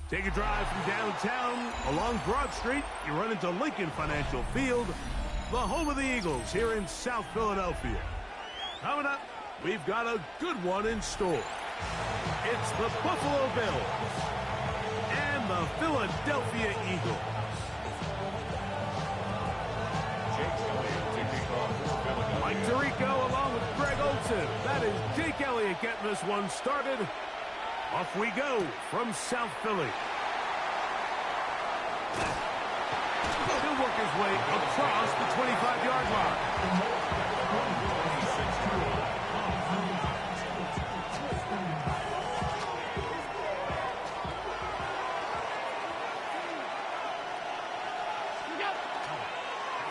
Take a drive from downtown along Broad Street. You run into Lincoln Financial Field, the home of the Eagles here in South Philadelphia. Coming up, we've got a good one in store. It's the Buffalo Bills and the Philadelphia Eagles. Mike Tirico along with Greg Olson. That is Jake Elliott getting this one started. Off we go from South Philly. He'll work his way across the 25-yard line.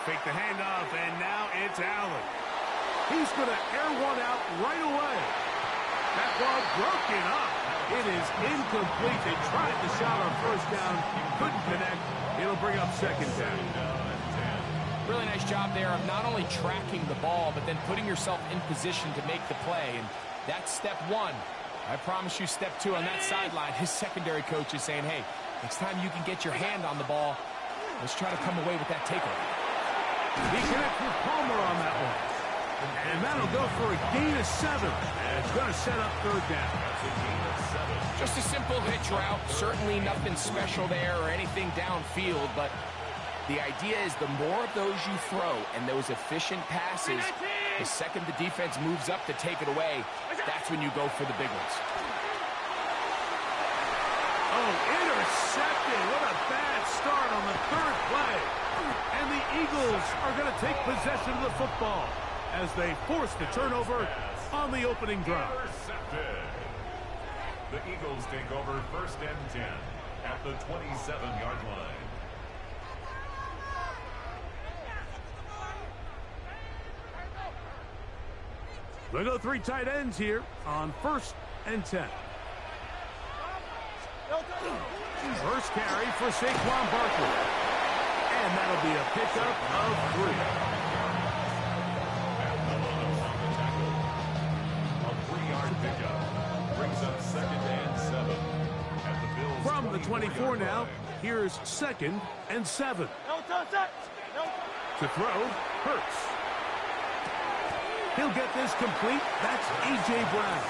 Fake the handoff, and now it's Allen. He's going to air one out right away. That ball broken up. It is incomplete. They tried the shot on first down. Couldn't connect. It'll bring up second down. Really nice job there of not only tracking the ball, but then putting yourself in position to make the play. And that's step one. I promise you step two on that sideline. His secondary coach is saying, hey, next time you can get your hand on the ball, let's try to come away with that takeaway. He connects with Palmer on that one. And that'll go for a gain of 7. And it's going to set up third down. Just a simple hitch route. Certainly nothing special there or anything downfield, but the idea is the more of those you throw and those efficient passes, the second the defense moves up to take it away, that's when you go for the big ones. Oh, intercepted. What a bad start on the third play. And the Eagles are going to take possession of the football as they force the turnover on the opening drive. The Eagles take over first and 10 at the 27-yard line. They go 3 tight ends here on first and 10. First carry for Saquon Barkley. And that'll be a pickup of 3. From the 24 now, here's second and 7. To throw, Hurts. He'll get this complete. That's A.J. Brown.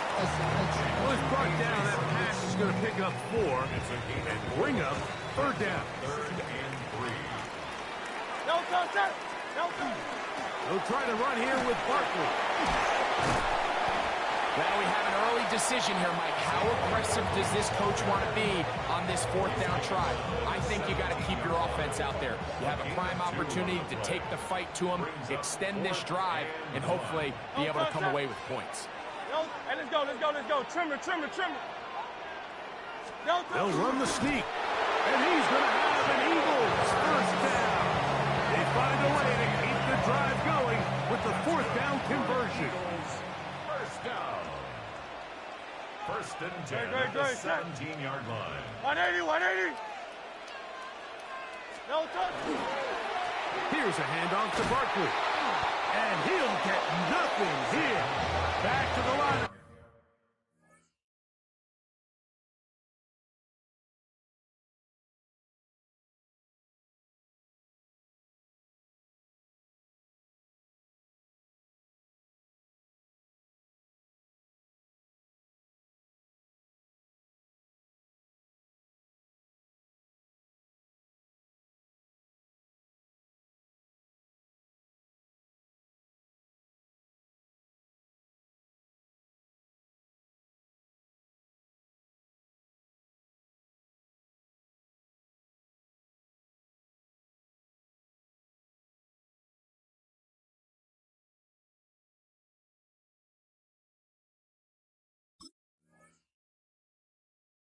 Was brought down. That pass is going to pick up 4 and bring up third down. He'll try to run here with Barkley. Well, we have an early decision here, Mike. How aggressive does this coach want to be on this fourth down try? I think you got to keep your offense out there. You have a prime opportunity to take the fight to them, extend this drive, and hopefully be able to come away with points. Hey, let's go. Trimmer. They'll run the sneak, and he's going to have an Eagles first down. They find a way to keep the drive going with the fourth down conversion. First and 10 at the 17-yard line. 180. No touch. Here's a handoff to Barkley. And he'll get nothing here. Back to the line.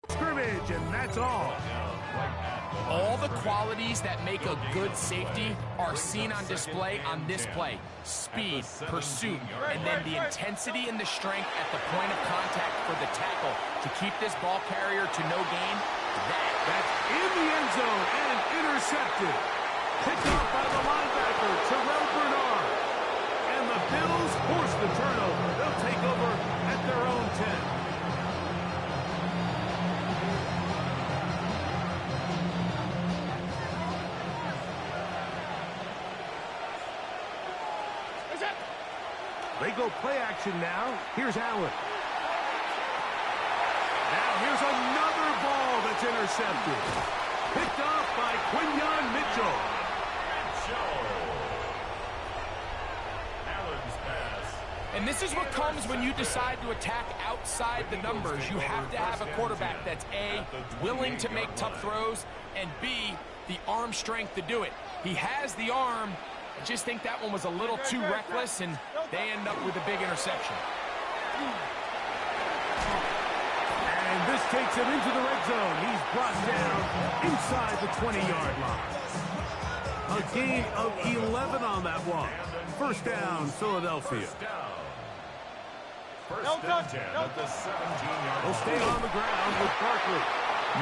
Scrimmage, and that's all. All the qualities that make a good safety are seen on display on this play. Speed, pursuit, and then the intensity and the strength at the point of contact for the tackle to keep this ball carrier to no gain. That's in the end zone and intercepted. Picked off by the linebacker, Terrell Bernard. And the Bills force the turnover. They'll take over at their own 10. They go play action now. Here's Allen. Now here's another ball that's intercepted. Picked up by Quinyon Mitchell. And this is what comes when you decide to attack outside the numbers. You have to have a quarterback that's A, willing to make tough throws, and B, the arm strength to do it. He has the arm. I just think that one was a little too reckless, and they end up with a big interception. And this takes him into the red zone. He's brought down inside the 20-yard line. A gain of 11 on that one. First down, Philadelphia. First and 10 at the 17-yard line. They'll stay on the ground with Barkley.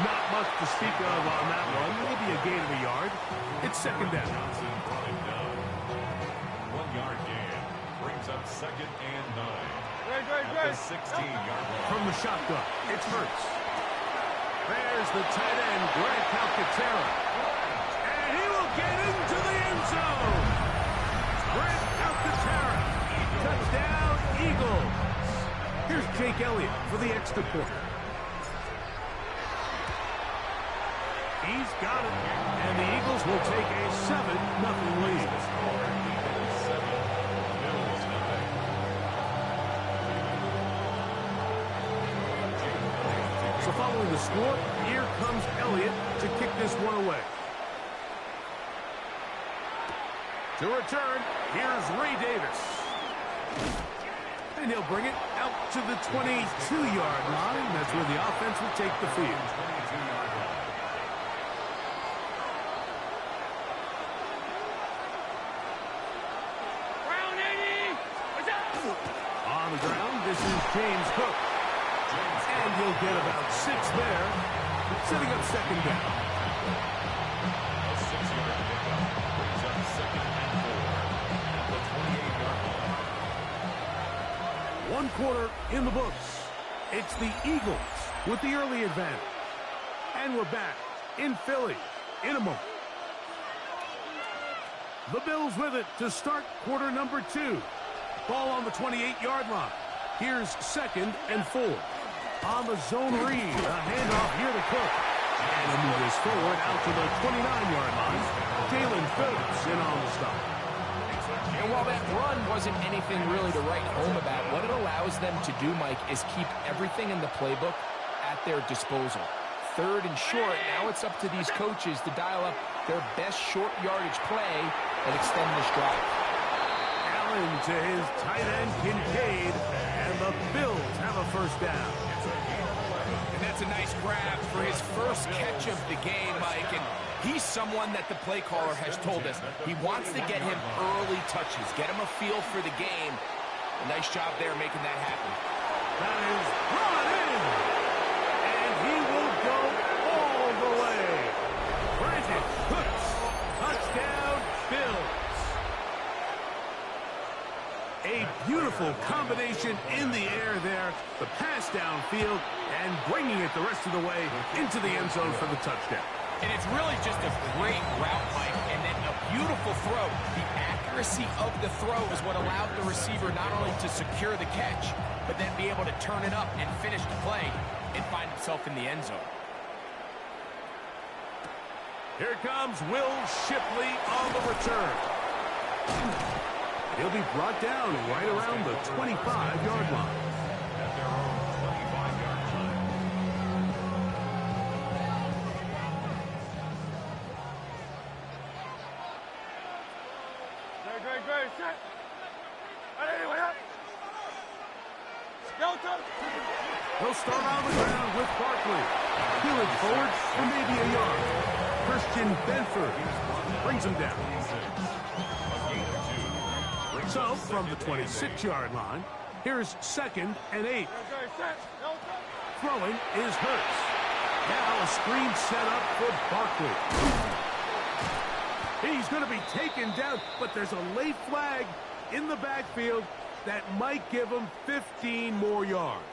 Not much to speak of on that one. Maybe a gain of a yard. It's second down. 1-yard gain brings up second and 9. At the 16-yard line. From the shotgun, it's Hurts. There's the tight end, Greg Calcaterra. And he will get into the end zone. Greg Calcaterra. Touchdown, Eagles. Here's Jake Elliott for the extra point. He's got it. And the Eagles will take a 7-0 lead. So following the score, here comes Elliott to kick this one away. To return, here's Ray Davis. And he'll bring it out to the 22-yard line. That's where the offense will take the field. On the ground, this is James Cook. And he'll get about 6 there, setting up second down. A 6-yard pickup brings up second and 4 at the 28-yard line. 1 quarter in the books. It's the Eagles with the early advantage. And we're back in Philly in a moment. The Bills with it to start quarter number 2. Ball on the 28-yard line. Here's second and 4. On the zone read, a handoff here to Cook. And he'll move this forward out to the 29-yard line. Jalen Phillips in on the stop. And while that run wasn't anything really to write home about, what it allows them to do, Mike, is keep everything in the playbook at their disposal. Third and short, now it's up to these coaches to dial up their best short yardage play and extend this drive. Allen to his tight end, Kincaid, and the Bills have a first down. And that's a nice grab for his first catch of the game, Mike. And he's someone that the play caller has told us he wants to get him early touches, get him a feel for the game. A nice job there making that happen. That is brought in. And he will go all the way. Brandon Cooks, touchdown, Bills. A beautiful combination in the air there. The pass downfield and bringing it the rest of the way into the end zone for the touchdown. And it's really just a great route, Mike, and then a beautiful throw. The accuracy of the throw is what allowed the receiver not only to secure the catch, but then be able to turn it up and finish the play and find himself in the end zone. Here comes Will Shipley on the return. He'll be brought down right around the 25-yard line. At their own 25-yard line. Great, set. They'll start on the ground with Barkley. Peeling forward for maybe a yard. Christian Benford brings him down. So, from the 26-yard line, here's second and 8. Throwing is Hurts. Now a screen set up for Barkley. He's going to be taken down, but there's a late flag in the backfield that might give him 15 more yards.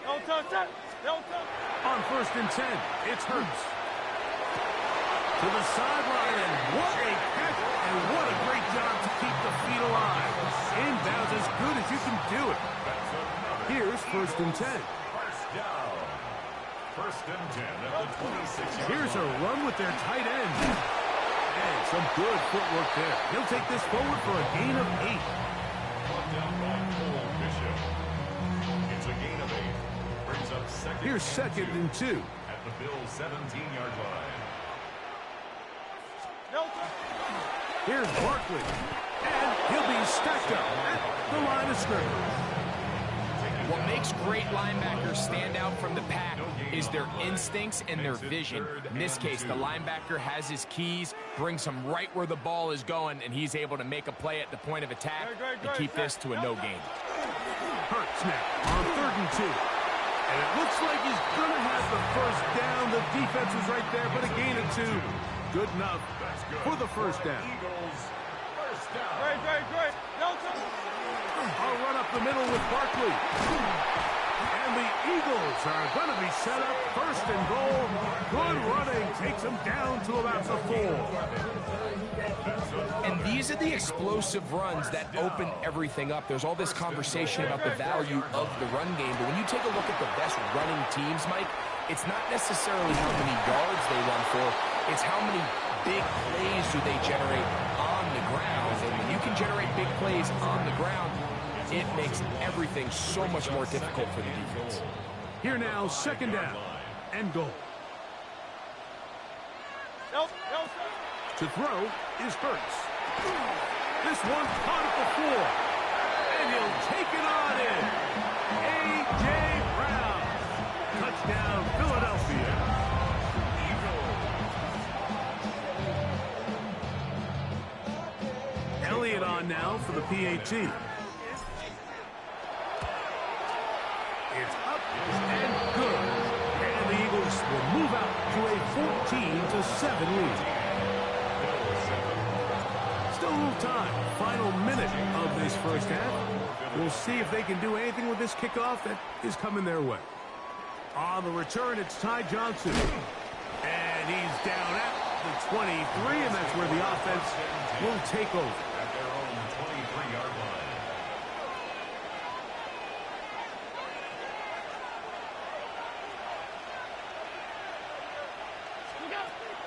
No touch. On first and 10, it's Hurts. to the sideline, and what a catch, and what a great job to keep the feet alive. Inbounds as good as you can do it. Here's 1st and 10. First down. 1st and 10 at the 26-yard line. Here's a run with their tight end. And some good footwork there. He'll take this forward for a gain of 8. Brought down by Cole Bishop. It's a gain of 8. Brings up second. Here's 2nd and 2. At the Bills' 17-yard line. Here's Barkley. And he'll be stacked up at the line of scrimmage. What makes great linebackers stand out from the pack is their instincts and their vision. In this case, the linebacker has his keys, brings him right where the ball is going, and he's able to make a play at the point of attack and keep this to a no gain. Hurts now on 3rd and 2. And it looks like he's going to have the first down. The defense was right there, but a gain of 2. Good enough for the first down. Eagles, first down. Great. I'll run up the middle with Barkley. And the Eagles are going to be set up 1st and goal. Good running. Takes them down to about the 4. And these are the explosive runs that open everything up. There's all this conversation about the value of the run game, but when you take a look at the best running teams, Mike, it's not necessarily how many yards they run for, it's how many big plays do they generate on the ground. And when you can generate big plays on the ground, it makes everything so much more difficult for the defense. Here now, 2nd down and goal. To throw is Hurts. This one caught at the 4. And he'll take it on in. A.J. Brown. Touchdown, Philadelphia. Elliott on now for the PAT. It's up and good. And the Eagles will move out to a 14-7 lead. Still a little time. Final minute of this first half. We'll see if they can do anything with this kickoff that is coming their way. On the return, it's Ty Johnson. And he's down at the 23, and that's where the offense will take over. At their own 23-yard line.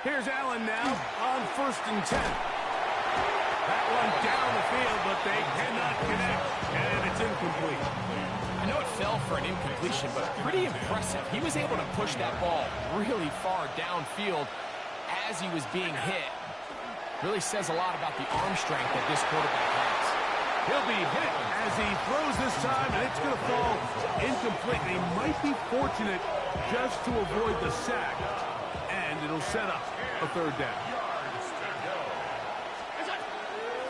Here's Allen now on 1st and 10. That one down the field, but they cannot connect, and it's incomplete. I know it fell for an incompletion, but pretty impressive. He was able to push that ball really far downfield as he was being hit. Really says a lot about the arm strength that this quarterback has. He'll be hit as he throws this time, and it's going to fall incomplete. They might be fortunate just to avoid the sack, and it'll set up a 3rd down.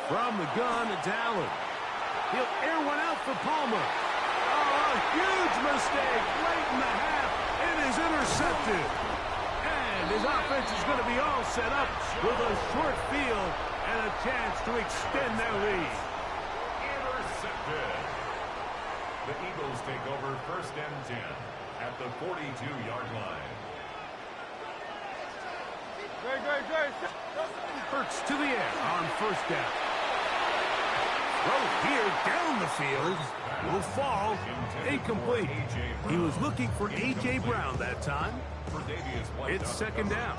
From the gun, it's Allen. He'll air one out for Palmer. Oh, a huge mistake late in the half. It is intercepted. And his offense is going to be all set up with a short field and a chance to extend their lead. Intercepted. The Eagles take over 1st and 10 at the 42-yard line. Great. Hurts to the air on 1st down. Throw here down the field will fall incomplete. He was looking for A.J. Brown that time. It's 2nd down.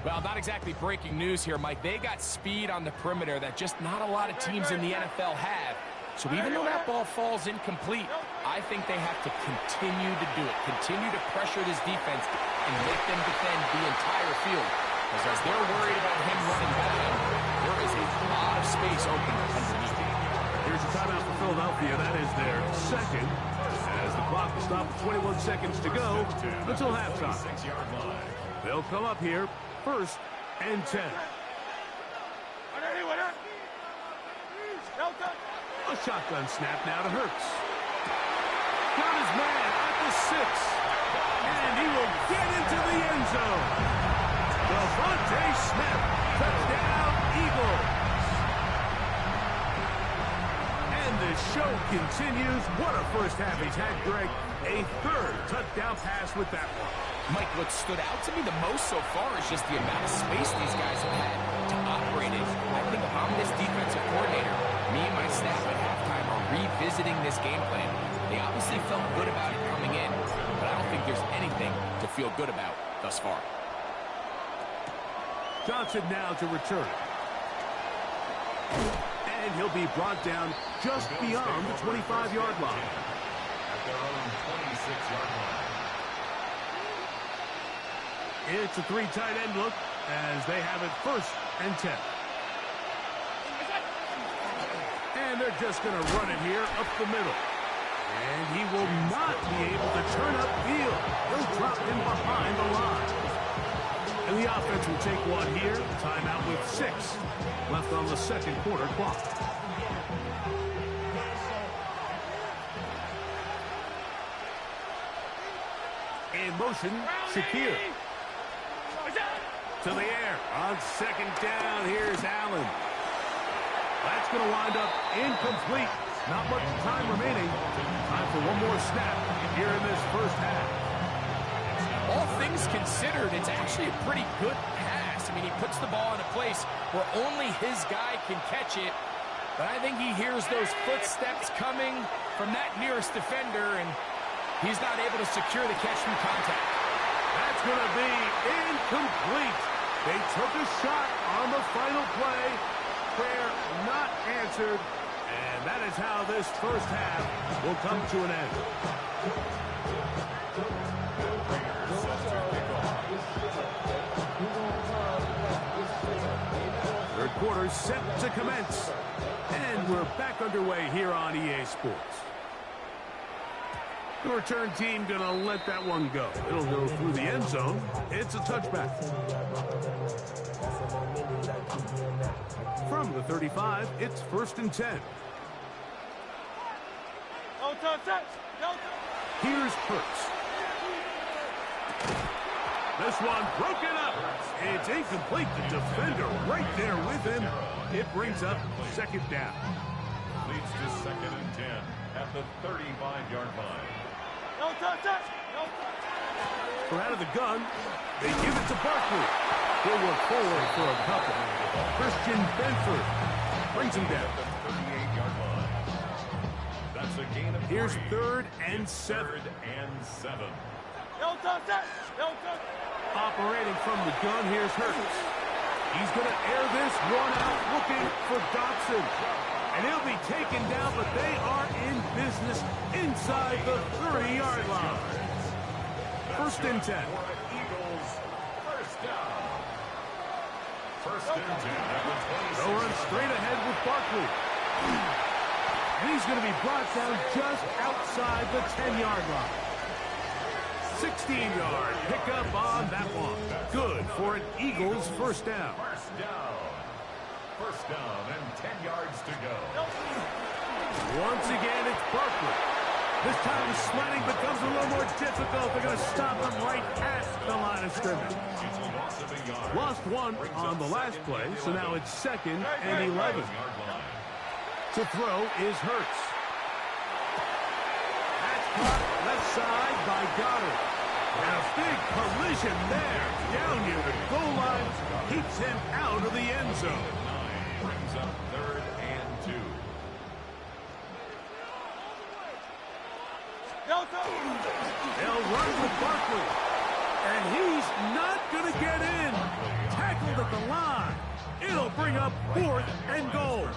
Well, not exactly breaking news here, Mike. They got speed on the perimeter that just not a lot of teams in the NFL have. So even though that ball falls incomplete, I think they have to continue to do it. Continue to pressure this defense and make them defend the entire field. Because as they're worried about him running by them, there is a lot of space open underneath. Here's a timeout for Philadelphia. That is their 2nd. As the clock will stop with 21 seconds to go until halftime. They'll come up here 1st and 10. A shotgun snap now to Hurts. Got his man at the 6. And he will get into the end zone. Devontae Smith. Touchdown, Eagles. And the show continues. What a first half he's had, Greg. A 3rd touchdown pass with that one. Mike, what stood out to me the most so far is just the amount of space these guys have had to operate in. I think if I'm this defensive coordinator, me and my staff at halftime are revisiting this game plan. They obviously felt good about it coming in, but I don't think there's anything to feel good about thus far. Johnson now to return. And he'll be brought down just beyond the 25-yard line. At their own 26-yard line. It's a three tight end look as they have it 1st and 10. And they're just going to run it here up the middle. And he will not be able to turn upfield. He'll drop him behind the line. And the offense will take one here. Timeout with 6 left on the 2nd quarter clock. In motion, Shakir. To the air. On 2nd down, here's Allen. That's going to wind up incomplete. Not much time remaining. Time for one more snap here in this 1st half. All things considered, it's actually a pretty good pass. I mean, he puts the ball in a place where only his guy can catch it. But I think he hears those footsteps coming from that nearest defender, and he's not able to secure the catch from contact. That's going to be incomplete. They took a shot on the final play. Prayer not answered. And that is how this 1st half will come to an end. Third quarter set to commence. And we're back underway here on EA Sports. The return team going to let that one go. It'll go through the end zone. It's a touchback. From the 35, it's 1st and 10. No touch. Here's Hurts. This one broken up. It's incomplete. The defender right there with him. It brings up 2nd down. Leads to 2nd and 10 at the 35-yard line. No touch. From out of the gun, they give it to Barkley. He'll look forward for a couple. Christian Benford brings him down. At the 38-yard line. That's a gain of 3. Here's 3rd and 7. 3rd and 7. No touch. Operating from the gun, here's Hurts. He's going to air this one out looking for Dotson. And he'll be taken down, but they are in business inside the 30-yard line. 1st and 10. Eagles, 1st down. 1st and 10 at the 26. They'll run straight ahead with Barkley. And he's going to be brought down just outside the 10-yard line. 16-yard pickup on that one. Good for an Eagles 1st down. 1st down. 1st down and 10 yards to go. Once again, it's Barkley. This time the sledding becomes a little more difficult. They're going to stop him right at the line of scrimmage. It's a loss of a yard. Lost one on the last play, so now it's 2nd and 11. To throw is Hurts. That's caught left side by Goddard. And a big collision there. Down near the goal line. Keeps him out of the end zone. Brings up 3rd and 2. They'll run with Barkley. And he's not going to get in. Tackled at the line. It'll bring up 4th and goal.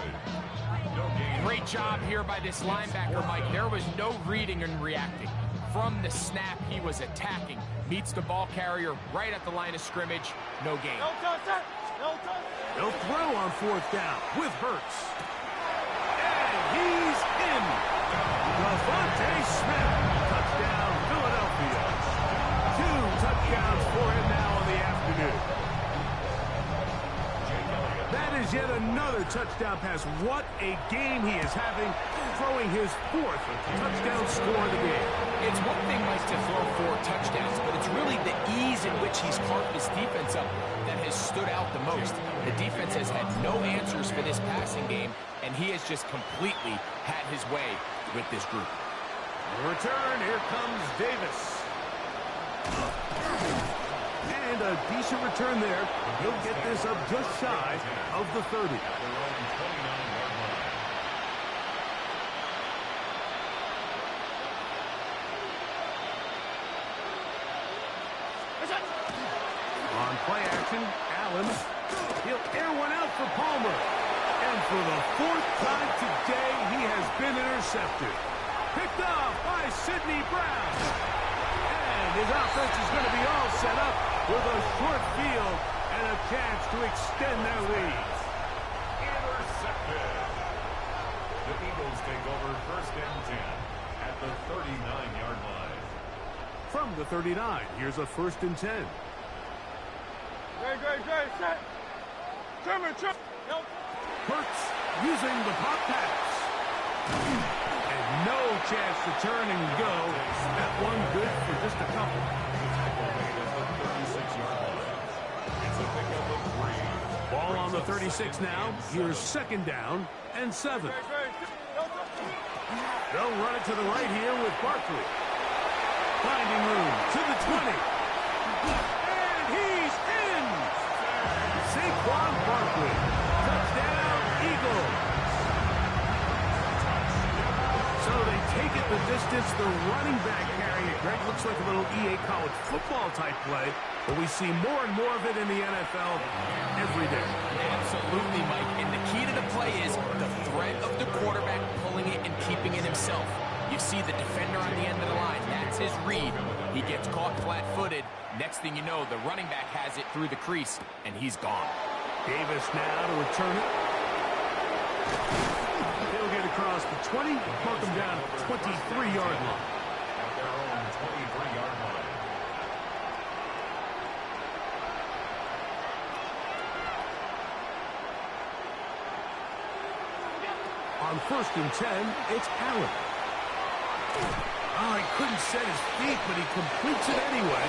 Great job here by this linebacker, Mike. There was no reading and reacting. From the snap, he was attacking. Meets the ball carrier right at the line of scrimmage. No gain. They'll throw on 4th down with Hurts. And he's in. Devontae Smith. Touchdown, Philadelphia. 2 touchdowns for him now in the afternoon. That is yet another touchdown pass. What a game he is having, throwing his 4th touchdown score of the game. It's one thing, Mike, to throw 4 touchdowns, but it's really the ease in which he's carved this defense up that has stood out the most. The defense has had no answers for this passing game, and he has just completely had his way with this group. Return, here comes Davis. And a decent return there. He'll get this up just shy of the 30. On play action, Allen. He'll air one out for Palmer. And for the 4th time today, he has been intercepted. Picked off by Sidney Brown. And his offense is going to be all set up with a short field and a chance to extend their lead. Intercepted. The Eagles take over 1st and 10 at the 39-yard line. From the 39, here's a 1st and 10. Great, set. Trimmer. Hurts using the pop pass. And no chance to turn and go. That one good for just a couple. Ball on the 36 now. Here's 2nd down and 7. They'll run it to the right here with Barkley. Finding room to the 20. And he's in! Saquon Barkley. Touchdown, Eagles. So they take it the distance. The running back carrying it. Greg, looks like a little EA college football type play, but we see more and more of it in the NFL every day. Absolutely, Mike. And the key to the play is the threat of the quarterback pulling it and keeping it himself. You see the defender on the end of the line. That's his read. He gets caught flat-footed. Next thing you know, the running back has it through the crease, and he's gone. Davis now to return it. He'll get across the 20, mark him down at the 23-yard line. At their own 23-yard line. On 1st and 10, it's Allen. Oh, he couldn't set his feet, but he completes it anyway.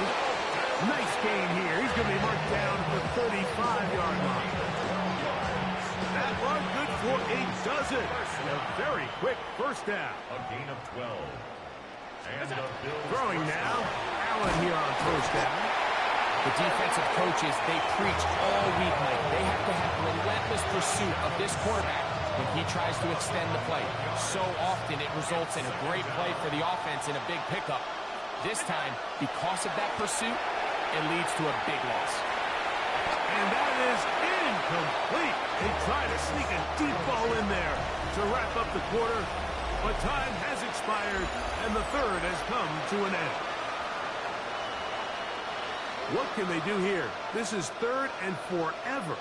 Nice gain here. He's going to be marked down at the 35-yard line. That one good for a dozen. A very quick 1st down. A gain of 12. And the Bills Throwing now. Allen here on 1st down. The defensive coaches, they preach all week, Mike. They have to have relentless pursuit of this quarterback when he tries to extend the play. So often it results in a great play for the offense and a big pickup. This time, because of that pursuit, it leads to a big loss. And that is incomplete. They try to sneak a deep ball in there to wrap up the quarter, but time has expired, and the 3rd has come to an end. What can they do here? This is 3rd and forever.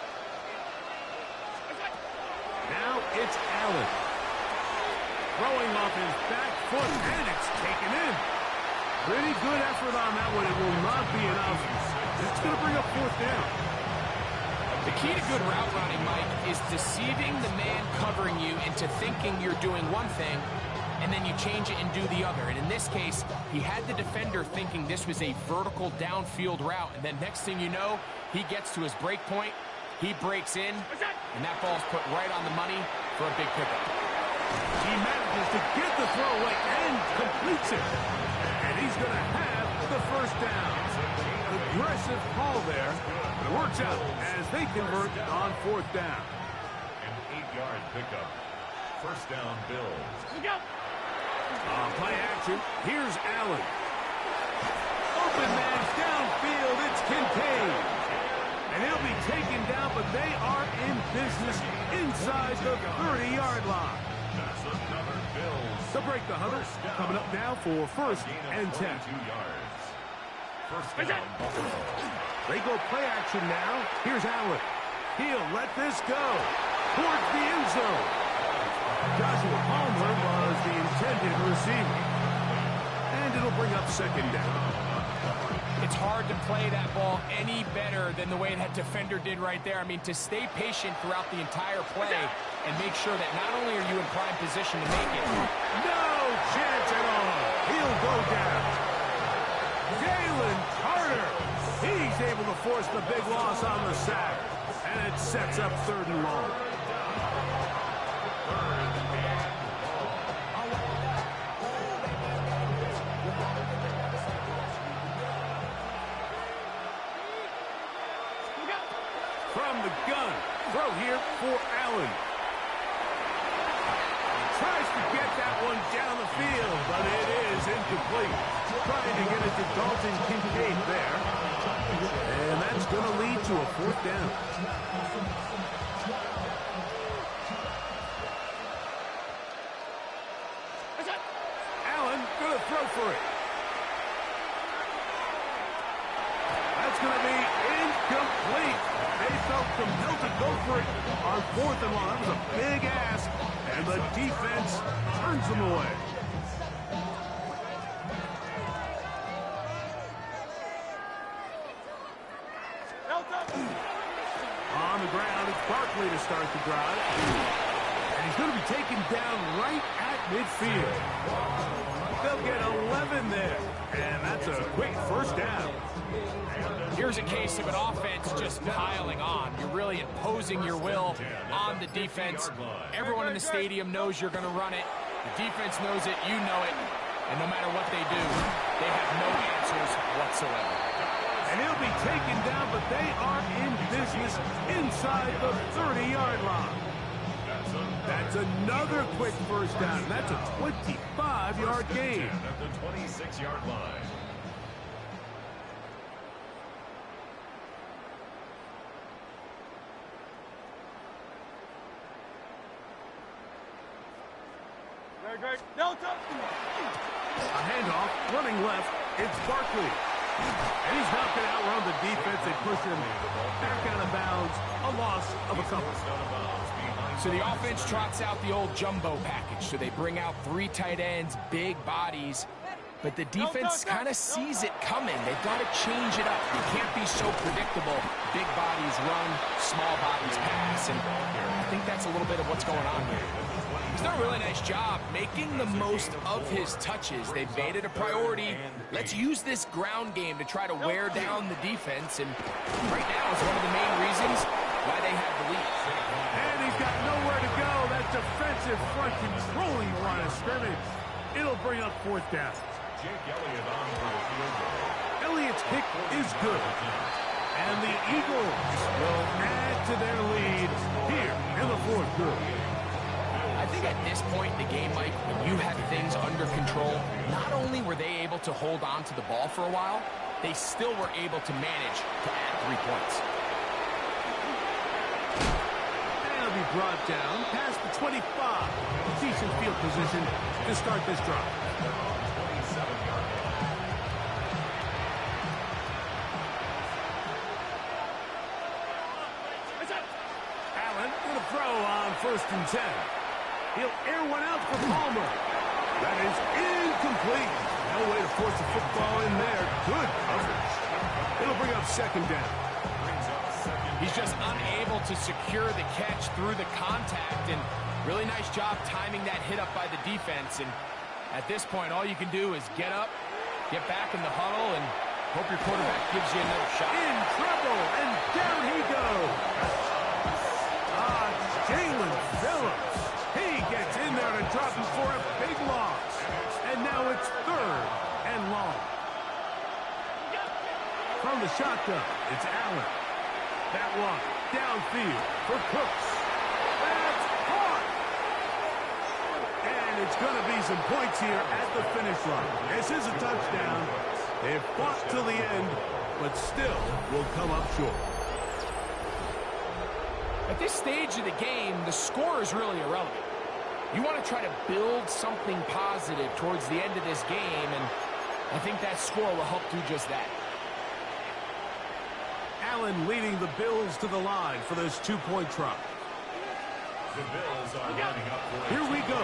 Now it's Allen. Throwing off his back foot, and it's taken in. Pretty good effort on that one. It will not be enough. It's going to bring up 4th down. The key to good route running, Mike, is deceiving the man covering you into thinking you're doing one thing, and then you change it and do the other. And in this case, he had the defender thinking this was a vertical downfield route, and then next thing you know, he gets to his break point, he breaks in, and that ball's put right on the money for a big pickup. He manages to get the throw away and completes it. And he's going to have the 1st down. Aggressive call there. But it works out as they convert on 4th down. An 8-yard pickup. 1st down, Bills. On play action, here's Allen. Open man's downfield, it's Kincaid. And he'll be taken down, but they are in business inside the 30-yard line. That's another Bills. To break the huddle, coming up now for 1st and 10. 2 yards. 1st down, Buffalo. They go play action now. Here's Allen. He'll let this go towards the end zone. Joshua Palmer was the intended receiver. And it'll bring up 2nd down. It's hard to play that ball any better than the way that defender did right there. I mean, to stay patient throughout the entire play and make sure that not only are you in prime position to make it. No chance at all. He'll go down. Jalen Carter. He's able to force the big loss on the sack. And it sets up 3rd and long. throw here for Allen. Tries to get that one down the field, but it is incomplete. Trying to get it to Dalton Kincaid there. And that's going to lead to a fourth down. Allen going to throw for it. That's going to be incomplete. They felt compelled to go for it on fourth and long. That was a big ask, and the defense turns them away. On the ground, it's Barkley to start the drive. And he's going to be taken down right at midfield. They'll get 11 there, and that's a quick first down. Here's a case of an offense just piling on. You're really imposing your will on the defense. Everyone in the stadium knows you're going to run it. The defense knows it, you know it. And no matter what they do, they have no answers whatsoever. And he'll be taken down, but they are in business inside the 30-yard line. That's another quick first down. That's a 25-yard gain. At the 26-yard line. Delta. A handoff, running left, it's Barkley. And he's not going to outrun the defense. They push him back out of bounds, a loss of a couple. So the offense trots out the old jumbo package. So they bring out 3 tight ends, big bodies. But the defense kind of sees it coming. They've got to change it up. You can't be so predictable. Big bodies run, small bodies pass. And I think that's a little bit of what's going on here. He's done a really nice job making the most of his touches. They've made it a priority. Let's use this ground game to try to wear down the defense. And right now is one of the main reasons why they have the lead. And he's got nowhere to go. That defensive front controlling the line of scrimmage. It'll bring up fourth down. Jake Elliott on for the field goal. Elliott's kick is good. And the Eagles will add to their lead here in the fourth quarter. I think at this point in the game, Mike, when you have things under control, not only were they able to hold on to the ball for a while, they still were able to manage to add 3 points. And it'll be brought down past the 25. Decent field position to start this drive. 27-yard line. Allen with a throw on 1st and 10. He'll air one out for Palmer. That is incomplete. No way to force the football in there. Good coverage. It'll bring up 2nd down. He's just unable to secure the catch through the contact, and really nice job timing that hit up by the defense. And at this point, all you can do is get up, get back in the huddle, and hope your quarterback gives you another shot. In trouble, and down he goes. Jalen Phillips. He gets in there to drop him for a big loss. And now it's 3rd and long. From the shotgun, it's Allen. That one downfield for Cooks. That's caught. And it's going to be some points here at the finish line. This is a touchdown. They've fought till the end, but still will come up short. At this stage of the game, the score is really irrelevant. You want to try to build something positive towards the end of this game, and I think that score will help do just that. Allen leading the Bills to the line for this 2-point try. The Bills are lining up for Here we go.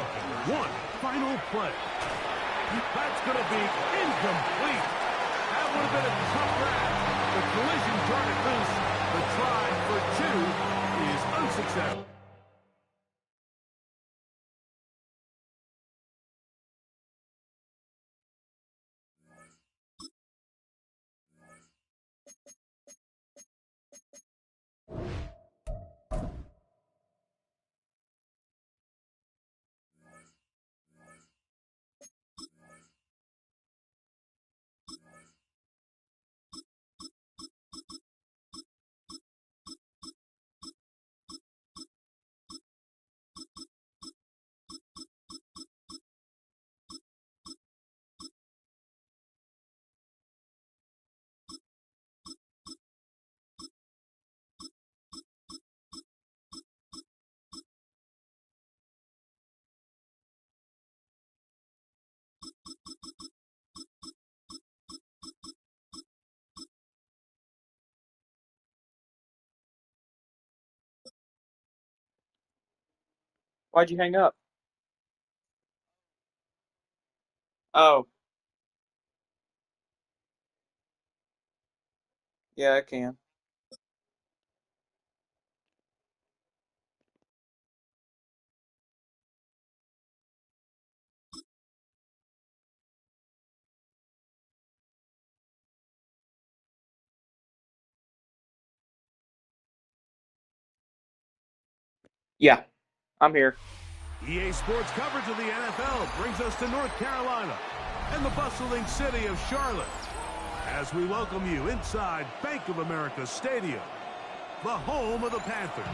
One final play. That's going to be incomplete. That would have been a tough grab. The collision turned it loose. The try for 2 is unsuccessful. Why'd you hang up? Oh. Yeah, I can. Yeah, I'm here. EA Sports coverage of the NFL brings us to North Carolina and the bustling city of Charlotte as we welcome you inside Bank of America Stadium, the home of the Panthers.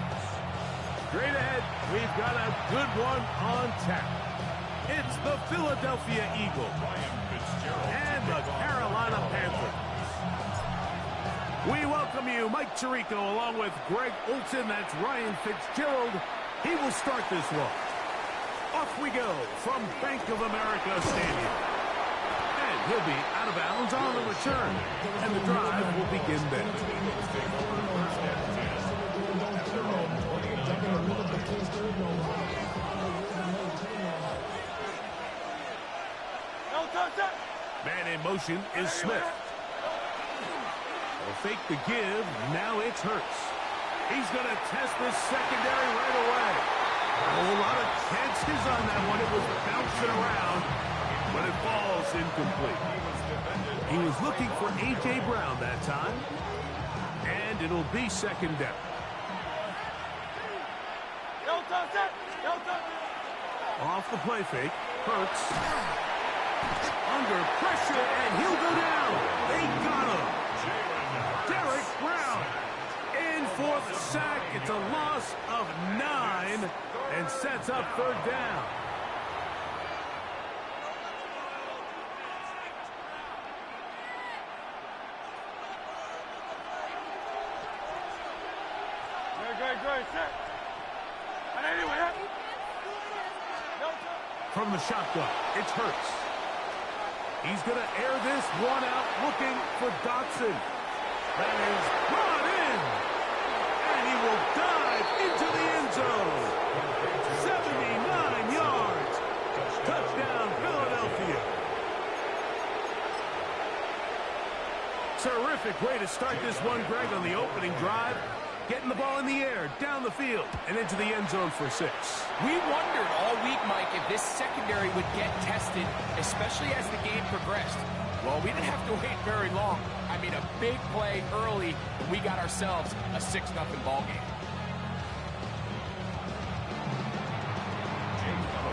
Straight ahead, we've got a good one on tap. It's the Philadelphia Eagles and the Carolina Panthers. We welcome you, Mike Tirico, along with Greg Olson. That's Ryan Fitzgerald. He will start this one. Off we go from Bank of America Stadium. And he'll be out of bounds on the return. And the drive will begin then. Man in motion is Smith. Will fake the give. Now it's Hurts. He's going to test this secondary right away. A whole lot of chances on that one. It was bouncing around, but it falls incomplete. He was looking for A.J. Brown that time, and it'll be second down. Off the play fake, Hurts. Under pressure, and he'll go down. They got him. Derek Brown in for the sack. It's a loss of 9 and sets up third down. From the shotgun, it's Hurts. He's going to air this one out, looking for Dotson. That is brought in. And he will dive into the end zone. 79 yards. Touchdown, Philadelphia. Terrific way to start this one, Greg, on the opening drive. Getting the ball in the air, down the field, and into the end zone for 6. We wondered all week, Mike, if this secondary would get tested, especially as the game progressed. Well, we didn't have to wait very long. I mean, a big play early, and we got ourselves a 6-0 ball game.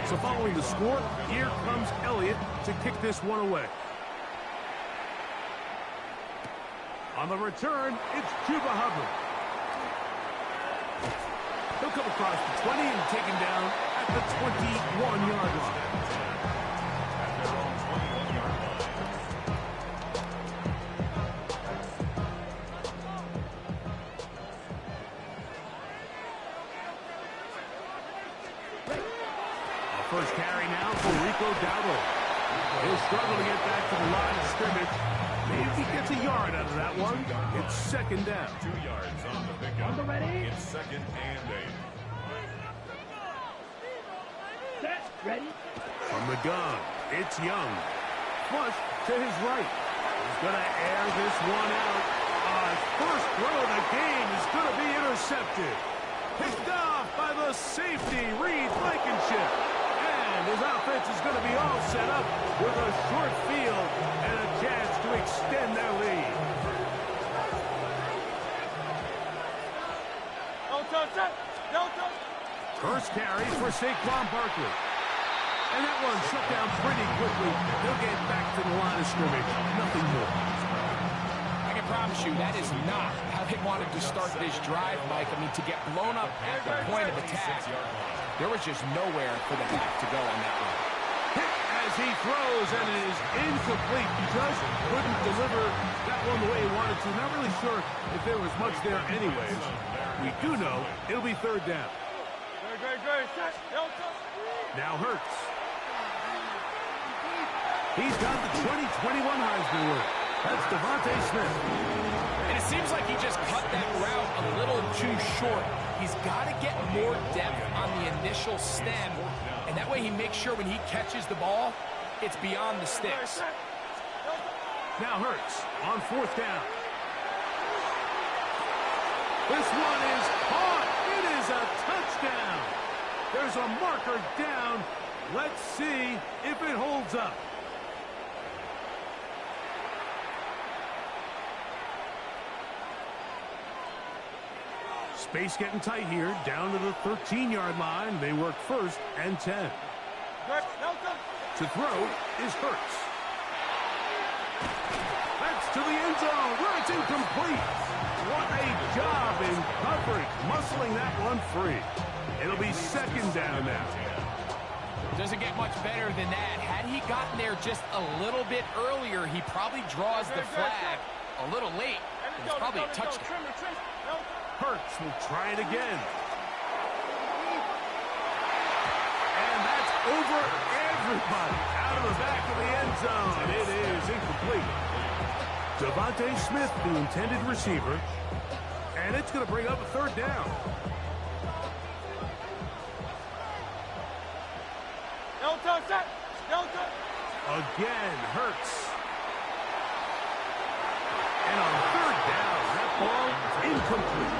So following the score, here comes Elliott to kick this one away. On the return, it's Chuba Hubbard. He'll come across the 20 and taken down at the 21-yard line. First carry now for Rico Dowdle. He'll struggle to get back to the line of scrimmage. Maybe he gets a yard out of that one. It's second down. 2 yards on the pickup. It's second and 8. Ready? From the gun, it's Young. Flush to his right. He's going to air this one out. First throw of the game is going to be intercepted. Picked off by the safety, Reed Blankenship. And his offense is going to be all set up with a short field and a chance to extend their lead. First carry for Saquon Barkley. And that one shut down pretty quickly. They'll get back to the line of scrimmage. Nothing more. I can promise you that is not how they wanted to start this drive, Mike. I mean, to get blown up at the point of attack, there was just nowhere for the back to go on that one. Hit as he throws, and it is incomplete. Just couldn't deliver that one the way he wanted to. Not really sure if there was much there anyways. We do know it'll be third down. Now Hurts. He's got the 2021 Heisman winner. That's Devontae Smith. And it seems like he just cut that route a little too short. He's got to get more depth on the initial stem, and that way he makes sure when he catches the ball, it's beyond the sticks. Now Hurts on 4th down. This one is caught. It is a touchdown. There's a marker down. Let's see if it holds up. Space getting tight here, down to the 13-yard line. They work 1st and 10. To throw is Hurts. That's to the end zone where it's incomplete. What a job in coverage, muscling that one free. It'll be 2nd down now. Doesn't get much better than that. Had he gotten there just a little bit earlier, he probably draws the flag a little late. It's probably a touchdown. Hurts will try it again. And that's over everybody. Out of the back of the end zone. It is incomplete. Devontae Smith, the intended receiver. And it's going to bring up a 3rd down. Again, Hurts. And on 3rd down, that ball incomplete.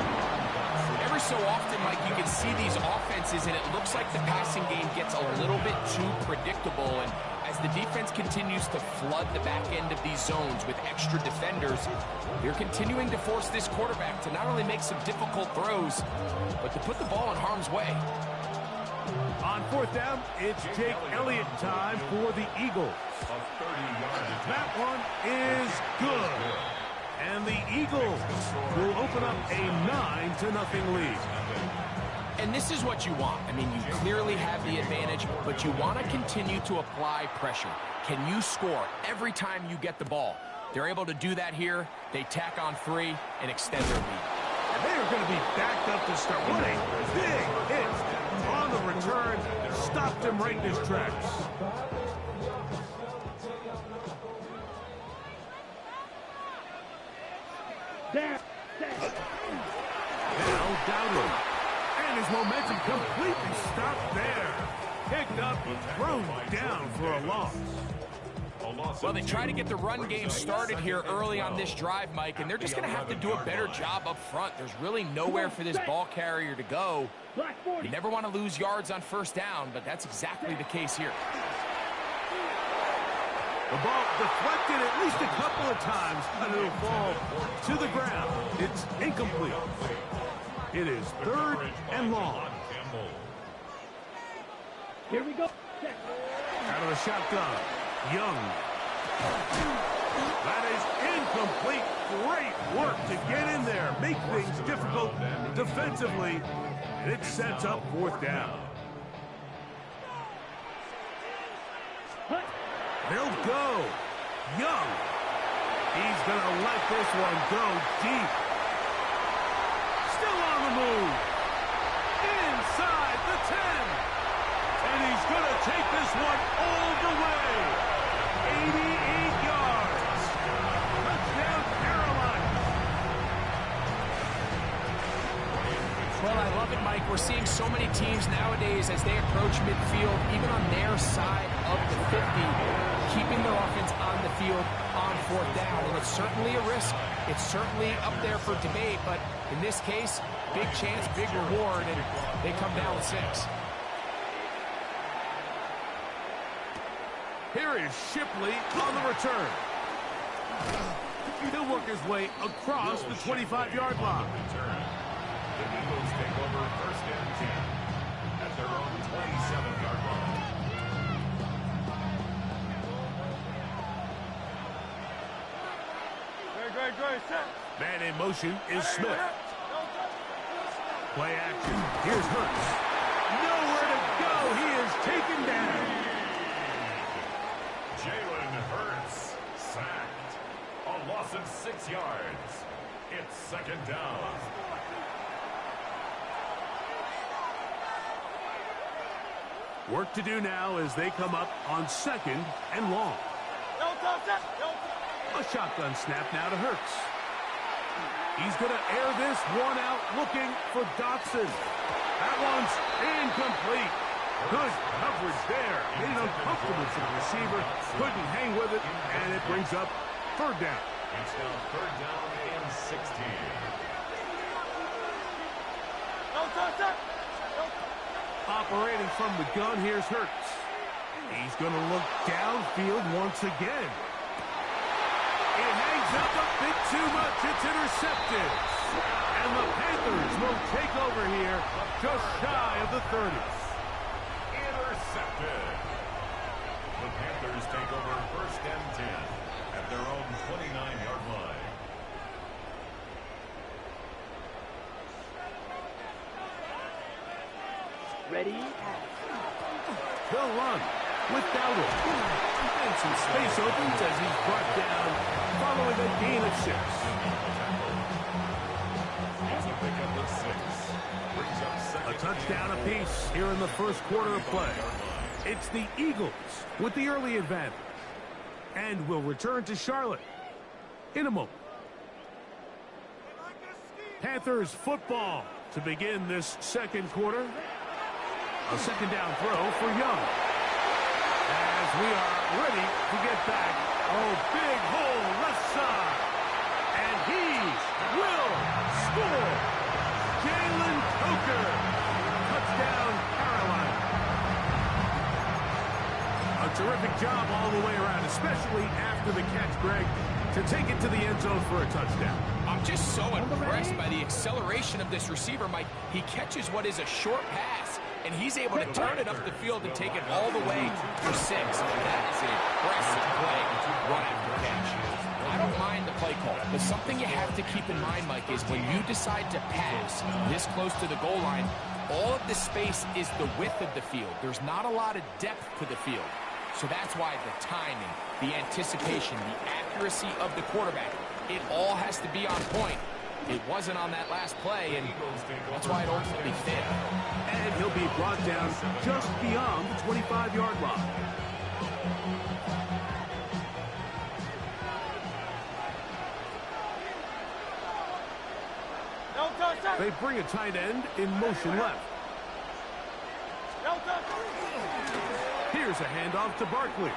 Every so often, Mike, you can see these offenses, and it looks like the passing game gets a little bit too predictable. And as the defense continues to flood the back end of these zones with extra defenders, they're continuing to force this quarterback to not only make some difficult throws, but to put the ball in harm's way. On 4th down, it's Jake Elliott time for the Eagles. That one is good. And the Eagles will open up a 9-0 lead. And this is what you want. I mean, you clearly have the advantage, but you want to continue to apply pressure. Can you score every time you get the ball? They're able to do that here. They tack on 3 and extend their lead. And they are going to be backed up to start. What a big hit on the return. Stopped him right in his tracks. Now Dowdle. And his momentum completely stopped there. Picked up and thrown down for a loss. Well, they try to get the run game started here early on this drive, Mike, and they're just going to have to do a better job up front. There's really nowhere for this ball carrier to go. You never want to lose yards on 1st down, but that's exactly the case here. The ball deflected at least a couple of times, and it'll fall to the ground. It's incomplete. It is 3rd and long. Here we go. Out of the shotgun, Young. That is incomplete. Great work to get in there, make things difficult defensively, and it sets up 4th down. They'll go. Young. He's going to let this one go deep. Still on the move. Inside the 10. And he's going to take this one all the way. 88 yards. Touchdown, Carolina. Well, I love it, Mike. We're seeing so many teams nowadays as they approach midfield, even on their side of the 50, keeping their offense on the field on 4th down. And it's certainly a risk. It's certainly up there for debate, but in this case, big chance, big reward, and they come down with 6. Here is Shipley on the return. He'll work his way across the 25-yard line. The Eagles take over 1st and 10 at their own 27-yard line. Man in motion is Smith. Play action. Here's Hurts. Nowhere to go. He is taken down. Jalen Hurts sacked. A loss of 6 yards. It's 2nd down. Work to do now as they come up on 2nd and long. A shotgun snap now to Hurts. He's going to air this one out looking for Dotson. That one's incomplete. Good coverage there. Made it uncomfortable for the receiver. Couldn't hang with it, and it brings up third down. It's now third down and 16. Operating from the gun, here's Hurts. He's going to look downfield once again. It hangs up a bit too much. It's intercepted. And the Panthers will take over here just shy of the 30. Intercepted. The Panthers take over first and 10 at their own 29-yard line. Ready? They'll run with Dowdle. And some space opens as he's brought down following a gain of 6. A touchdown apiece here in the first quarter of play. It's the Eagles with the early advantage. And will return to Charlotte in a moment. Panthers football to begin this second quarter. A second down throw for Young. As we are ready to get back. Oh, big hole left side. And he will score. Jalen Coker. Touchdown, Carolina. A terrific job all the way around, especially after the catch, Greg, to take it to the end zone for a touchdown. I'm just so impressed by the acceleration of this receiver, Mike. He catches what is a short pass, and he's able to turn it up the field and take it all the way for 6. That is an impressive play run after catch. I don't mind the play call, but something you have to keep in mind, Mike, is when you decide to pass this close to the goal line, all of the space is the width of the field. There's not a lot of depth to the field. So that's why the timing, the anticipation, the accuracy of the quarterback, it all has to be on point. It wasn't on that last play, and that's why it ultimately failed. And he'll be brought down just beyond the 25-yard line. They bring a tight end in motion left. Here's a handoff to Barkley.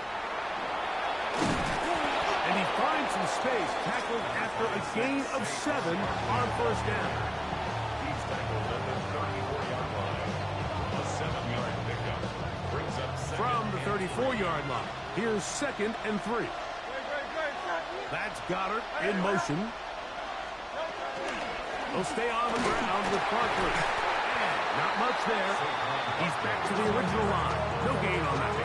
And he finds some space, tackled after a gain of 7 on first down. He's tackled at the 34-yard line. A 7-yard pickup brings up second. From the 34-yard line, here's 2nd and 3. That's Goddard in motion. He'll stay on the ground with Barkley. And not much there. He's back to the original line. No gain on that.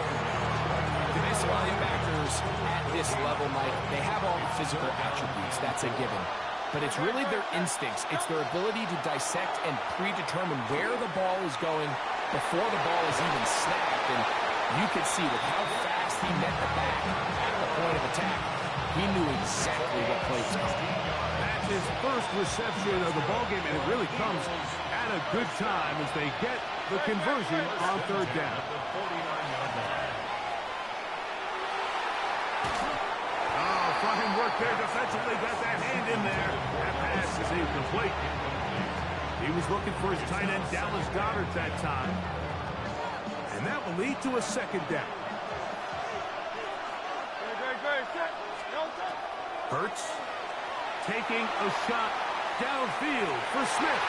Defensive linebackers at this level, Mike, they have all the physical attributes. That's a given. But it's really their instincts. It's their ability to dissect and predetermine where the ball is going before the ball is even snapped. And you could see with how fast he met the back at the point of attack, he knew exactly what play was coming. That's his first reception of the ballgame, and it really comes at a good time as they get the conversion on third down. Oh, fine work there defensively. Got that hand in there. That pass is incomplete. He was looking for his tight end, Dallas Goedert, that time. And that will lead to a second down. Hurts taking a shot downfield for Smith.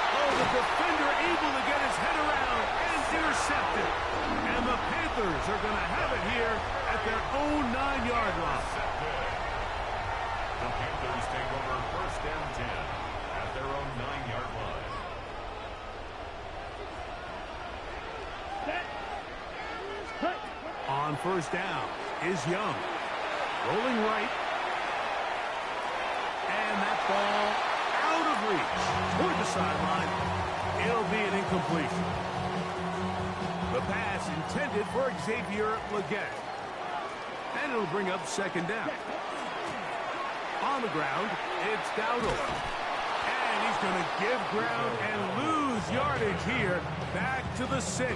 Oh, the defender able to get his head around and intercepted. And the Panthers are going to have it here at their own 9-yard line. The Panthers take over first and 10 at their own 9-yard line. On first down is Young. Rolling right. And that ball out of reach toward the sideline. It'll be an incompletion. The pass intended for Xavier Legette. And it'll bring up second down. On the ground, it's Dowdle. And he's going to give ground and lose yardage here. Back to the 6.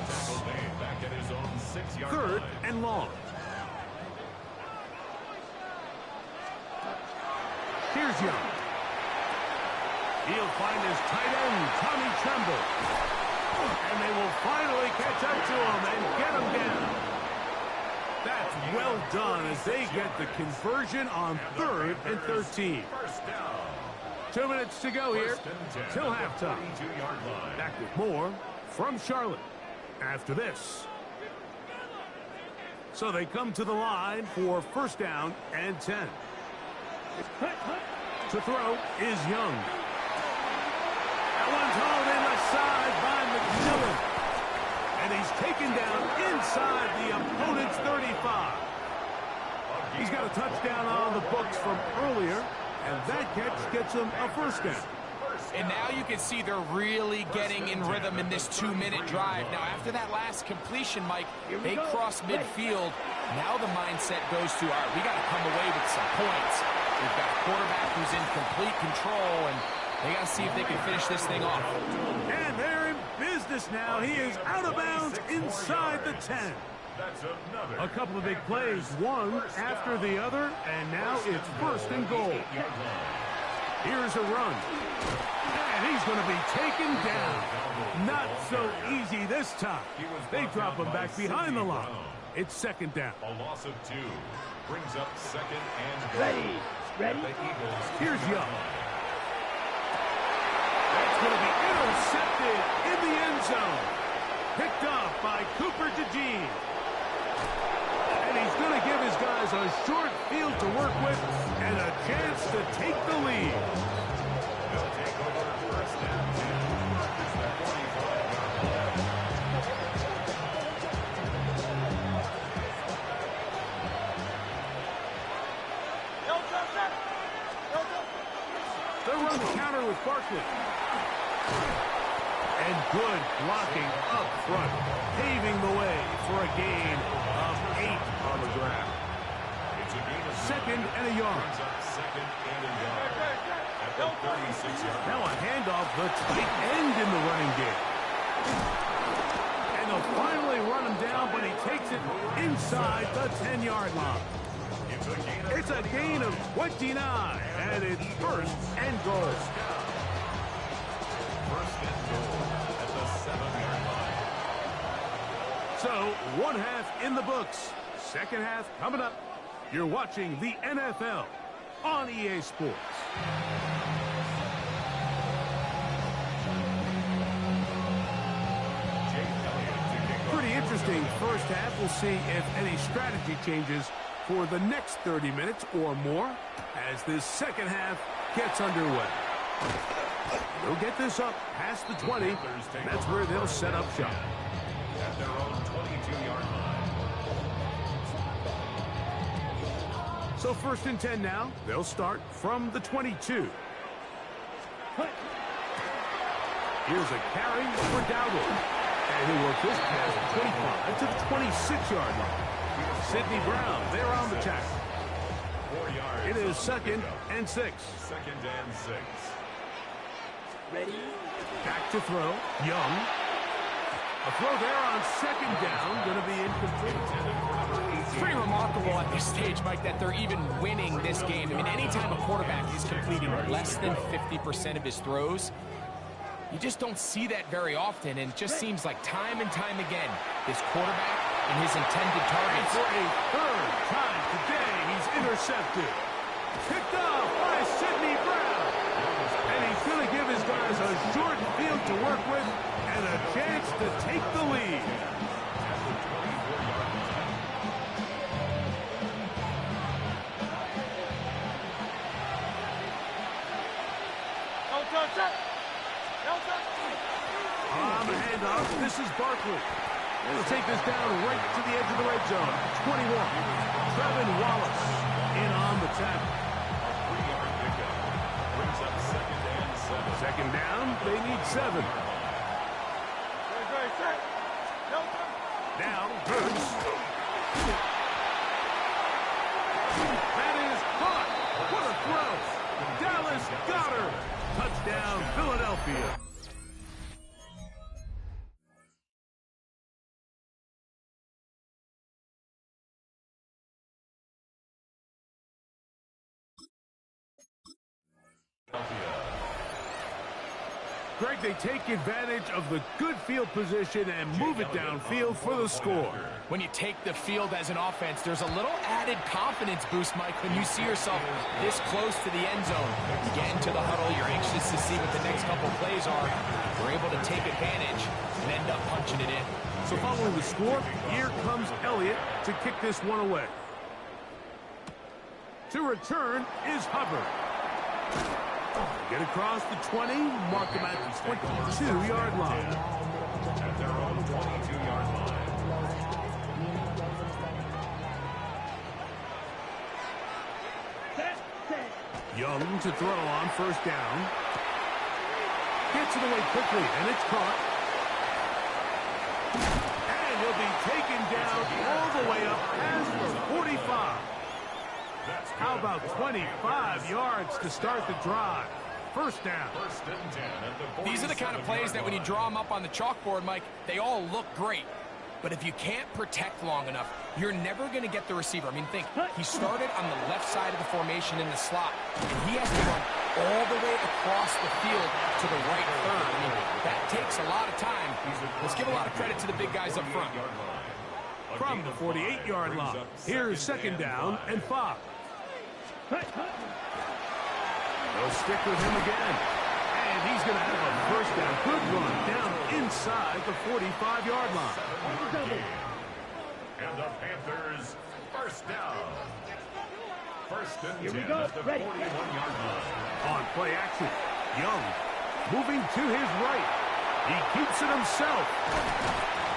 Back at his own 6-yard Third line. and long. Here's Young. He'll find his tight end, Tommy Tremble. And they will finally catch up to him and get him down. That's well done as they get the conversion on 3rd and 13. 2 minutes to go here till halftime. Back with more from Charlotte after this. So they come to the line for 1st down and 10. To throw is Young. That one's hauled in the side by McMillan. And he's taken down inside the opponent's 35. He's got a touchdown on the books from earlier, and that catch gets him a 1st down. And now you can see they're really getting in rhythm in this 2-minute drive. Now, after that last completion, Mike, they cross midfield. Now the mindset goes to, all right, we got to come away with some points. We've got a quarterback who's in complete control, and they got to see if they can finish this thing off. And they're in business now. He is out of bounds inside the 10. A couple of big plays, one after the other, and now it's 1st and goal. Here's a run. And he's going to be taken down. Not so easy this time. They drop him back behind the line. It's 2nd down. A loss of 2 brings up 2nd and goal. Ready? The Eagles. Here's Young. That's going to be intercepted in the end zone. Picked up by Cooper DeJean. And he's going to give his guys a short field to work with and a chance to take the lead. They'll take over 1st and 10. It's the 45-yard line. They'll run the counter with Barkley. And good blocking up front, paving the way for a gain of 8 on the ground. It's a gain of 2nd and a yard. Brings up 2nd and a yard. At the 36-yard Now a handoff, the tight end in the running game. And they'll finally run him down, but he takes it inside the 10-yard line. It's a gain of 29, and it's 1st and goal. 1st and goal at the 7-yard line. So, 1 half in the books. 2nd half coming up. You're watching the NFL on EA Sports. Pretty interesting 1st half. We'll see if any strategy changes for the next 30 minutes or more as this 2nd half gets underway. They'll get this up past the 20. That's where they'll set up shop. At their own 22-yard line. So 1st and 10 now. They'll start from the 22. Here's a carry for Dowdle. And he'll work this pass 25 to the 26-yard line. Sidney Brown, they're on the tackle. 4 yards. It is 2nd and 6. 2nd and 6. Ready? Back to throw. Young. A throw there on 2nd down. Going to be incomplete. It's pretty remarkable at this stage, Mike, that they're even winning this game. I mean, anytime a quarterback is completing less than 50% of his throws, you just don't see that very often, and it just seems like time and time again, this quarterback and his intended targets. For a 3rd time today, he's intercepted. Picked off by Sidney Brown. And he's going to give his guys a short field to work with and a chance to take the lead. On the handoff, this is Barkley. They'll take this down right to the edge of the red zone. 21. Trevin Wallace in on the tackle. 3-yard pickup brings up 2nd and 7. 2nd down, they need 7. Now, Hurts. That is caught. What a throw. Dallas Goedert. Touchdown, Philadelphia. Greg, they take advantage of the good field position and move it downfield for the score. When you take the field as an offense, there's a little added confidence boost, Mike, when you see yourself this close to the end zone. You get into the huddle, you're anxious to see what the next couple plays are. You're able to take advantage and end up punching it in. So following the score, here comes Elliott to kick this one away. To return is Hubbard. Get across the 20, mark him at the 22-yard line. At their own 22-yard line. Young to throw on first down. Gets it away quickly, and it's caught. And he'll be taken down all the way up past the 45. How about 25 yards to start the drive? First down. First and 10 at the These are the kind of plays that when you draw them up on the chalkboard, Mike, they all look great. But if you can't protect long enough, you're never going to get the receiver. I mean, think, he started on the left side of the formation in the slot, and he has to run all the way across the field to the right third. I mean, that takes a lot of time. Let's give a lot of credit to the big guys up front. From the 48-yard line, here's second down and 5. They'll stick with him again. And he's going to have a first down. Good run down inside the 45-yard line. And the Panthers, first down. First and 10 at the 41-yard line. On play action, Young moving to his right. He keeps it himself.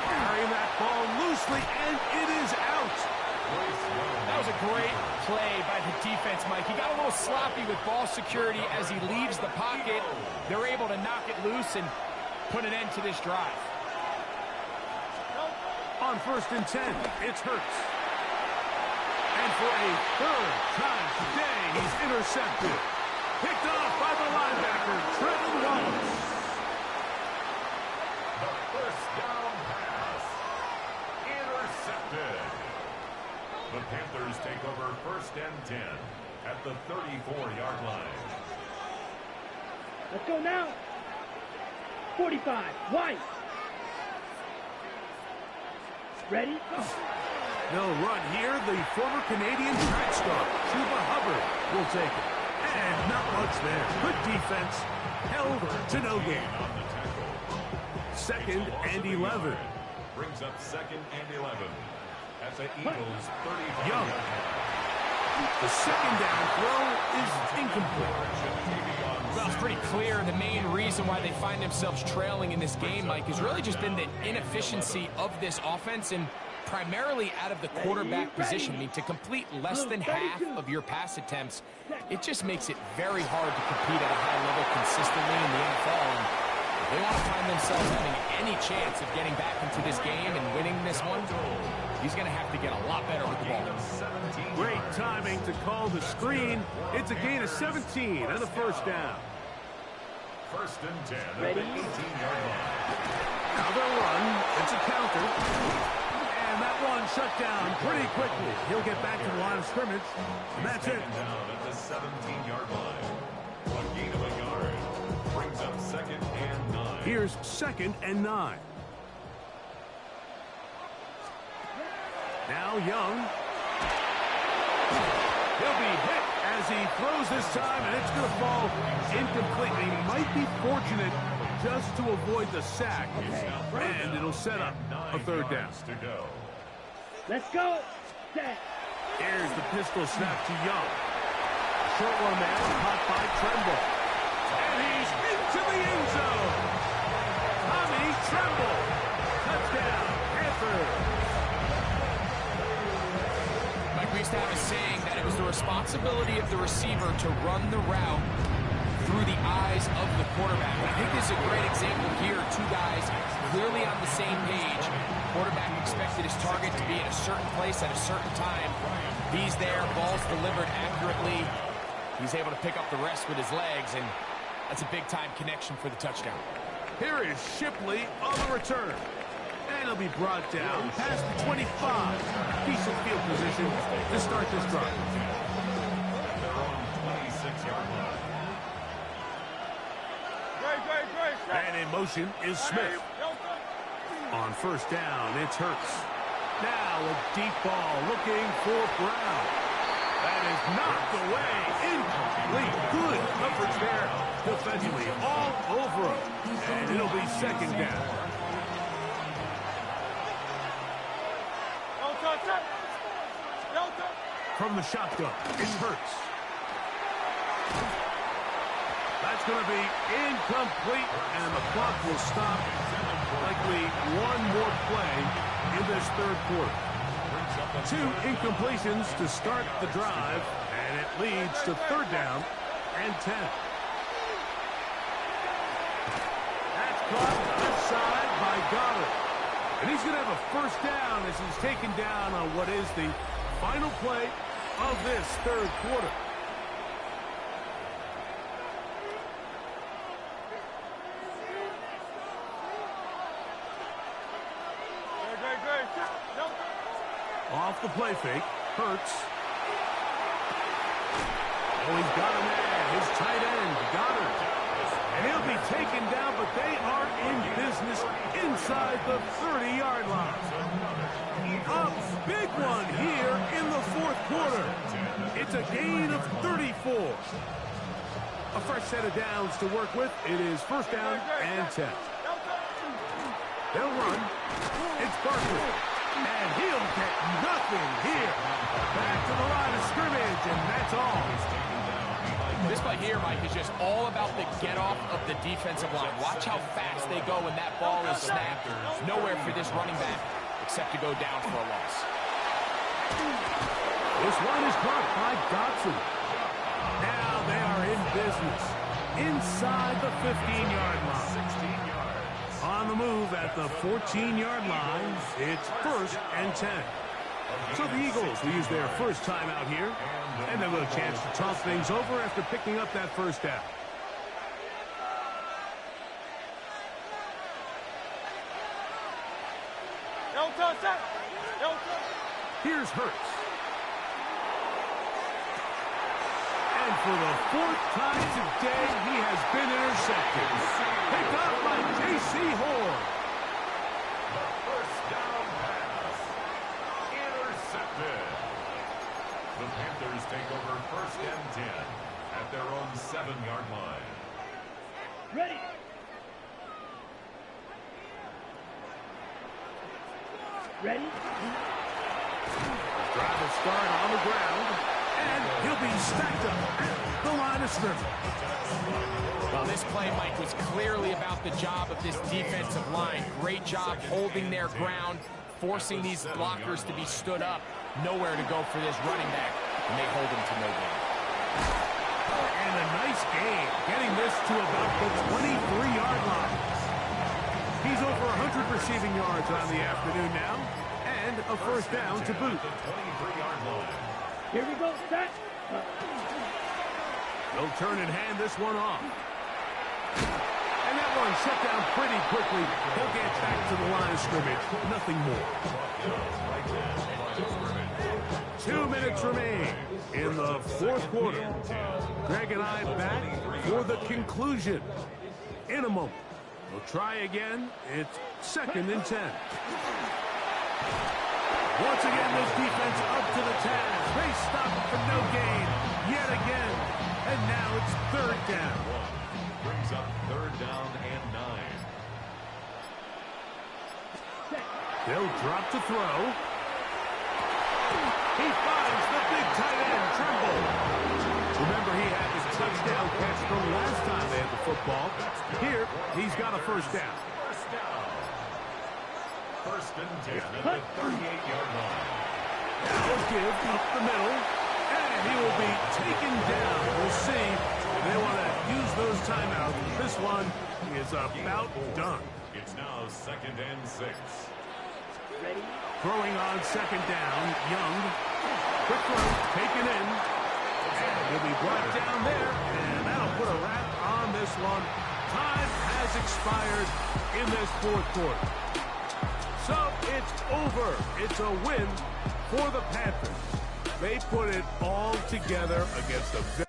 Carrying that ball loosely, and it is out. That was a great play by the defense, Mike. He got a little sloppy with ball security as he leaves the pocket. They're able to knock it loose and put an end to this drive. On first and 10, it's Hurts. And for a third time today, he's intercepted. Picked off by the linebacker, Trevor Wallace. The first down pass. Intercepted. The Panthers take over first and 10 at the 34-yard line. Let's go now. 45. White. Ready? Go. No run here. The former Canadian track star, Chuba Hubbard, will take it. And not much there. Good defense. Held to no gain. On the tackle. Second and 11. Brings up second and 11 at the Eagles' 35. Young. The second down throw is incomplete. Well, it's pretty clear the main reason why they find themselves trailing in this game, Mike, has really just been the inefficiency of this offense and primarily out of the quarterback position. I mean, to complete less than half of your pass attempts, it just makes it very hard to compete at a high level consistently in the NFL. And if they want to find themselves having any chance of getting back into this game and winning this one, he's going to have to get a lot better with the ball. Great timing to call the screen. It's a gain of 17 and a first down. First and 10 at the 18-yard line. Now they'll run. It's a counter. And that one shut down pretty quickly. He'll get back to the line of scrimmage. And that's it. Down at the 17-yard line. A gain of a yard. Brings up second and 9. Here's second and 9. Now Young. He'll be hit as he throws this time, and it's going to fall incomplete. He might be fortunate just to avoid the sack, and it'll set up a third down. To go. Let's go. Set. Here's the pistol snap to Young. Short one there, caught by Tremble. And he's into the end zone. Tommy Tremble. Touchdown, Panthers. Mike, we used to have a saying that it was the responsibility of the receiver to run the route through the eyes of the quarterback. I think this is a great example here. Two guys clearly on the same page. Quarterback expected his target to be in a certain place at a certain time. He's there, ball's delivered accurately. He's able to pick up the rest with his legs, and that's a big-time connection for the touchdown. Here is Shipley on the return. And he'll be brought down past the 25. Decent field position to start this drive. Their own 26-yard line. in motion is Smith. On first down, it's Hurts. Now a deep ball looking for Brown. That is knocked away. Incomplete. Good coverage there defensively. All over him. And it'll be second down. From the shotgun, it's Hurts. That's going to be incomplete, and the clock will stop. Likely one more play in this third quarter. 2 incompletions to start the drive, and it leads to third down and 10. That's caught outside by Goddard. And he's going to have a first down as he's taken down on what is the final play of this third quarter. Off the play fake, Hurts. Oh, he's got a man, his tight end, Goddard. And he'll be taken down, but they are in business inside the 30-yard line. A big one here in the fourth quarter. It's a gain of 34. A fresh set of downs to work with. It is first down and 10. They'll run. It's Barkley. And he'll get nothing here. Back to the line of scrimmage, and that's all. This play here, Mike, is just all about the get-off of the defensive line. Watch how fast they go when that ball is snapped. There's nowhere for this running back except to go down for a loss. This one is caught by Dotson. Now they are in business inside the 15-yard line. On the move at the 14-yard line, it's first and 10. So the Eagles will use their first time out here, and they'll get a chance to talk things over after picking up that first down. Here's Hurts. And for the fourth time today, he has been intercepted. Picked up by J.C. Horn. The first down pass. Intercepted. The Panthers take over first and 10 at their own 7-yard line. Ready. Ready. Drive will start on the ground, and he'll be stacked up at the line of scrimmage. Well, this play, Mike, was clearly about the job of this defensive line. Great job holding their ground, forcing these blockers to be stood up. Nowhere to go for this running back, and they hold him to no gain. And a nice gain, getting this to about the 23-yard line. He's over 100 receiving yards on the afternoon now, and a first down to boot. Here we go, set. They'll turn and hand this one off. And that one shut down pretty quickly. He'll get back to the line of scrimmage. Nothing more. 2 minutes remain in the fourth quarter. Greg and I back for the conclusion in a moment. We'll try again. It's second and 10. Once again, this defense up to the task. They stop it for no gain yet again. And now it's third down. Brings up third down and 9. They'll drop to throw. He finds the big tight end, Trimble. Remember, he had his touchdown catch from last time they had the football. Here, he's got a first down. First and 10 at the 38-yard line. Now he'll give up the middle, and he will be taken down. We'll see. They want to use those timeouts. This one is about done. It's now second and 6. Ready. Throwing on second down, Young. Quick throw, taken in. And he'll be brought down there, and that'll put a wrap on this one. Time has expired in this fourth quarter. So it's over. It's a win for the Panthers. They put it all together against a